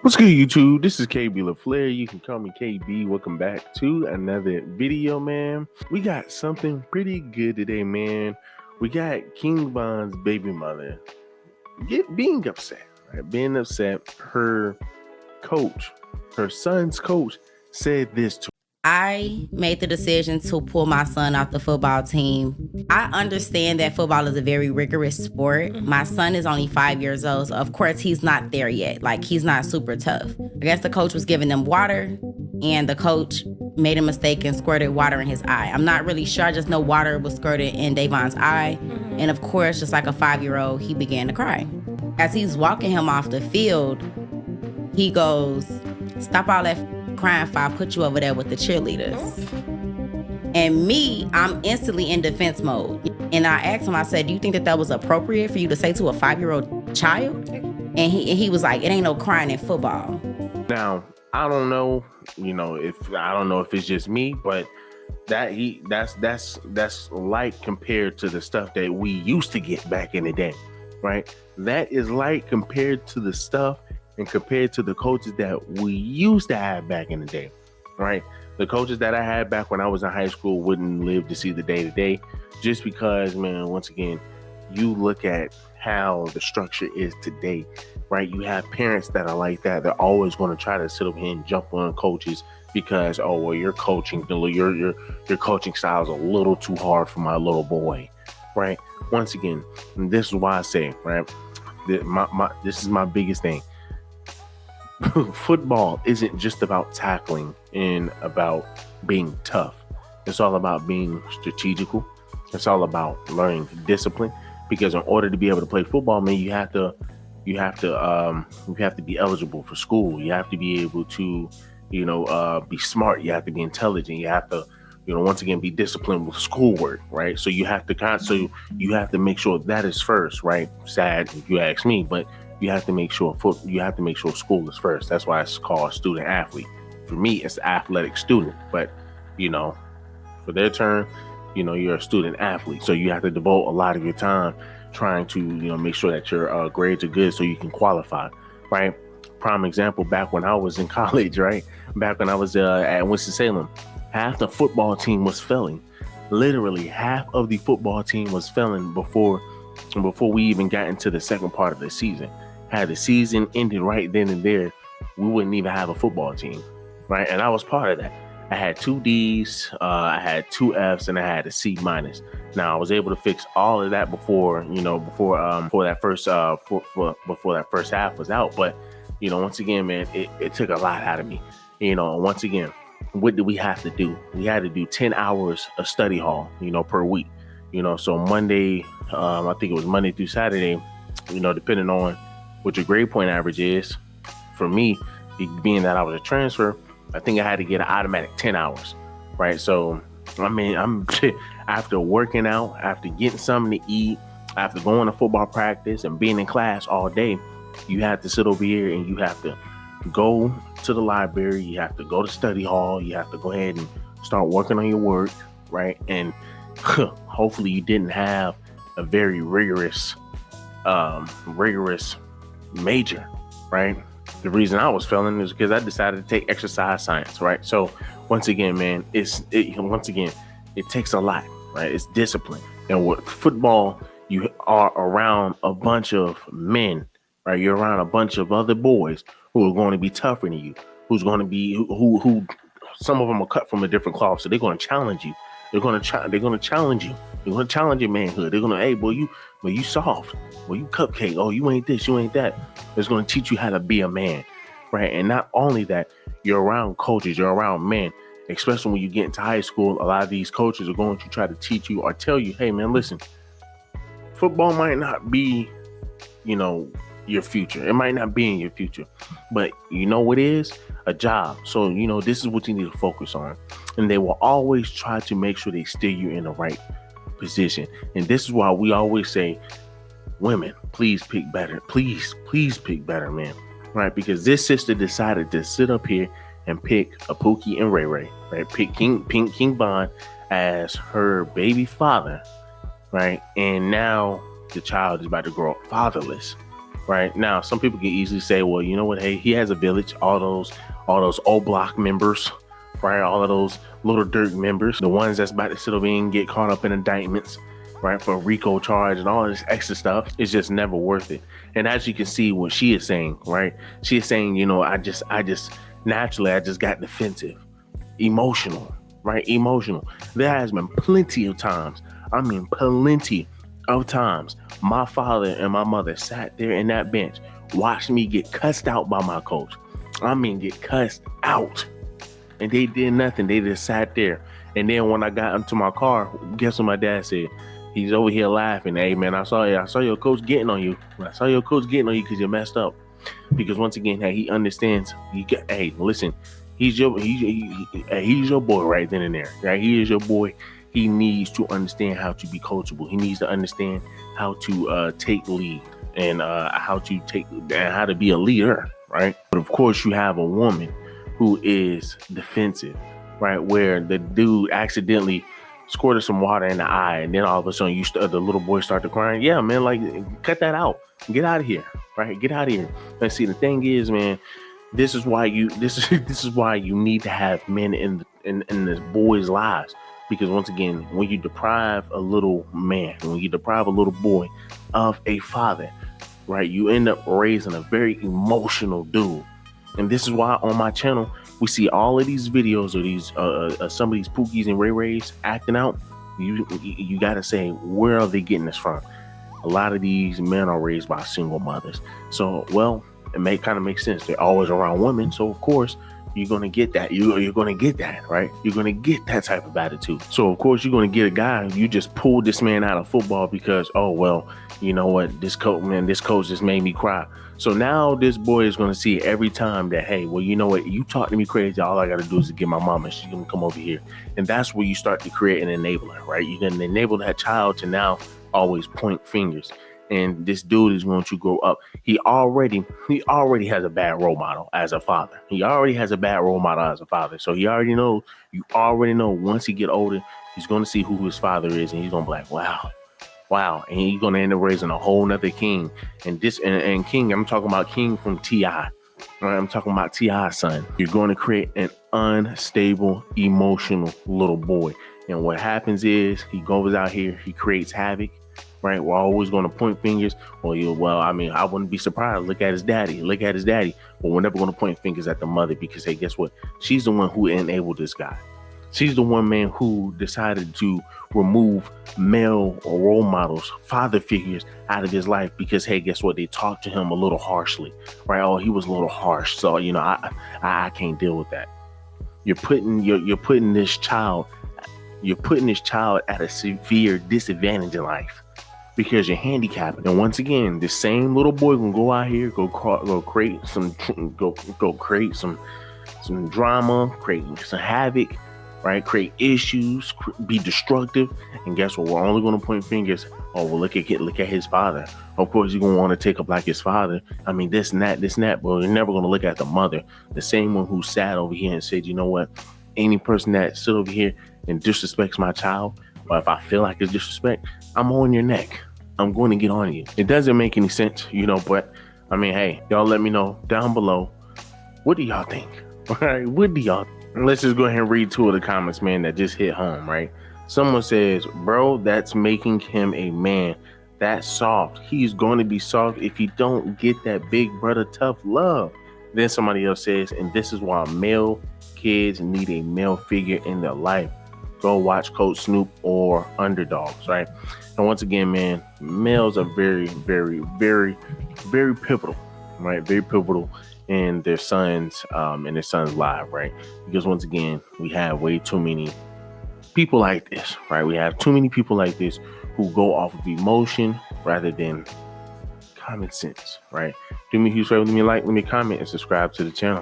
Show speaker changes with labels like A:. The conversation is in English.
A: What's good, YouTube? This is KB LaFleur. You can call me KB. Welcome back to another video, man. We got something pretty good today, man. We got King Von's baby mother being upset, right? Being upset. Her son's coach, said this to her.
B: I made the decision to pull my son off the football team. I understand that football is a very rigorous sport. My son is only 5 years old, so of course he's not there yet. Like, he's not super tough. I guess the coach was giving them water, and the coach made a mistake and squirted water in his eye. I'm not really sure. I just know water was squirted in Davon's eye. And of course, just like a 5-year-old, he began to cry. As he's walking him off the field, he goes, "Stop all that crying if I put you over there with the cheerleaders." And me, I'm instantly in defense mode. And I asked him, I said, "Do you think that was appropriate for you to say to a 5-year-old child?" And he was like, "It ain't no crying in football."
A: Now, I don't know, if it's just me, but that's light compared to the stuff that we used to get back in the day, right? That is light compared to the stuff and compared to the coaches that we used to have back in the day, right? The coaches that I had back when I was in high school wouldn't live to see the day to day, just because, man, once again, you look at how the structure is today, right? You have parents that are like that. They're always going to try to sit up here and jump on coaches because, oh, well, your coaching style is a little too hard for my little boy, right? Once again, this is why I say, right, this is my biggest thing. Football isn't just about tackling and about being tough. It's all about being strategical. It's all about learning discipline, because in order to be able to play football, man, you have to be eligible for school. You have to be able to, be smart. You have to be intelligent. You have to, once again, be disciplined with schoolwork, right? So you have to make sure that is first, right? Sad if you ask me, but you have to make sure school is first. That's why it's called student athlete. For me, it's athletic student, but for their term, you're a student athlete. So you have to devote a lot of your time trying to, make sure that your grades are good so you can qualify, right? Prime example, back when I was in college, right? Back when I was at Winston-Salem, half the football team was failing. Literally half of the football team was failing before we even got into the second part of the season. Had the season ended right then and there, we wouldn't even have a football team, right? And I was part of that. I had 2 D's, I had 2 F's, and I had a C minus. Now I was able to fix all of that before that first half was out. But once again, man, it took a lot out of me. Once again, what did we have to do? We had to do 10 hours of study hall, per week. So Monday, I think it was Monday through Saturday, depending on what your grade point average is. For me, being that I was a transfer, I think I had to get an automatic 10 hours, right? So, I'm after working out, after getting something to eat, after going to football practice and being in class all day, you have to sit over here and you have to go to the library. You have to go to study hall. You have to go ahead and start working on your work, right? And hopefully you didn't have a very rigorous major, right? The reason I was failing is because I decided to take exercise science, right? So once again, man, it takes a lot, right? It's discipline. And with football, you are around a bunch of men, right? You're around a bunch of other boys who are going to be tougher than you, who some of them are cut from a different cloth, so they're going to challenge you. They're going to challenge you. They're going to challenge your manhood. They're going to, hey, boy, you soft. Boy, you cupcake. Oh, you ain't this, you ain't that. It's going to teach you how to be a man, right? And not only that, you're around coaches, you're around men, especially when you get into high school. A lot of these coaches are going to try to teach you or tell you, hey, man, listen, football might not be, your future. It might not be in your future, but what is a job. So, this is what you need to focus on. And they will always try to make sure they steer you in the right position. And this is why we always say, women, please pick better. Please pick better, man. Right? Because this sister decided to sit up here and pick a Pookie and Ray Ray, right? Pick King Von as her baby father, right? And now the child is about to grow up fatherless, right? Now, some people can easily say, well, you know what? Hey, he has a village. All those O Block members, right? All of those Little Dirk members, the ones that's about to sit over and get caught up in indictments, right, for RICO charge and all this extra stuff. It's just never worth it. And as you can see, what she is saying, right? She is saying, I just naturally, I just got defensive, emotional, right? Emotional. There has been plenty of times. I mean, plenty of times my father and my mother sat there in that bench, watched me get cussed out by my coach. I mean, get cussed out. And they did nothing. They just sat there. And then when I got into my car, guess what my dad said? He's over here laughing. Hey, man, I saw your coach getting on you. I saw your coach getting on you because you messed up. Because once again, hey, he understands. Hey, listen, he's your boy right then and there. Right? He is your boy. He needs to understand how to be coachable. He needs to understand how to take lead and how to be a leader, right? But of course, you have a woman who is defensive, right? Where the dude accidentally squirted some water in the eye, and then all of a sudden, the little boy started crying. Yeah, man, like cut that out. Get out of here, right? Get out of here. And see, the thing is, man, this is why you need to have men in the boys' lives. Because once again, when you deprive a little man, when you deprive a little boy of a father, right, you end up raising a very emotional dude. And this is why on my channel, we see all of these videos of these some of these Pookies and Ray Rays acting out. You got to say, where are they getting this from? A lot of these men are raised by single mothers. So, well, it kind of makes sense. They're always around women. So, of course, you're going to get that. You're going to get that, right? You're going to get that type of attitude. So, of course, you're going to get a guy. You just pulled this man out of football because, oh, well, you know what? This coach just made me cry. So now this boy is going to see every time that, hey, well, you know what? You talk to me crazy. All I got to do is get my mama. She's going to come over here. And that's where you start to create an enabler, right? You're going to enable that child to now always point fingers. And this dude is going to grow up. He already has a bad role model as a father. So you already know once he get older, he's going to see who his father is. And he's going to be like, wow. And he's going to end up raising a whole nother king. And King, I'm talking about King from T.I. Right? I'm talking about T.I.'s son. You're going to create an unstable, emotional little boy. And what happens is he goes out here, he creates havoc. Right? We're always going to point fingers. I wouldn't be surprised. Look at his daddy. But we're never going to point fingers at the mother because, hey, guess what? She's the one who enabled this guy. She's the one, man, who decided to remove male or role models, father figures out of his life because, hey, guess what? They talked to him a little harshly, right? Oh, he was a little harsh. So, I can't deal with that. You're putting this child at a severe disadvantage in life because you're handicapped. And once again, the same little boy can go out here, go create some drama, create some havoc, right? Create issues, be destructive. And guess what? We're only going to point fingers. Oh, well, look at his father. Of course, you're going to want to take up like his father. I mean, this and that. But you're never going to look at the mother, the same one who sat over here and said, you know what? Any person that sit over here and disrespects my child, or if I feel like it's disrespect, I'm on your neck. I'm going to get on you. It doesn't make any sense, but I mean, hey, y'all let me know down below. What do y'all think? All right, what do y'all think? Let's just go ahead and read two of the comments, man, that just hit home, right? Someone says, bro, that's making him a man. That's soft. He's going to be soft if he don't get that big brother tough love. Then somebody else says, and this is why male kids need a male figure in their life. Go watch Coach Snoop or Underdogs, right? And once again, man, males are very, very, very, very pivotal, right? Very pivotal in their sons' life, right? Because once again, we have way too many people like this, right? We have too many people like this who go off of emotion rather than common sense, right? Do me a huge favor, let me comment and subscribe to the channel.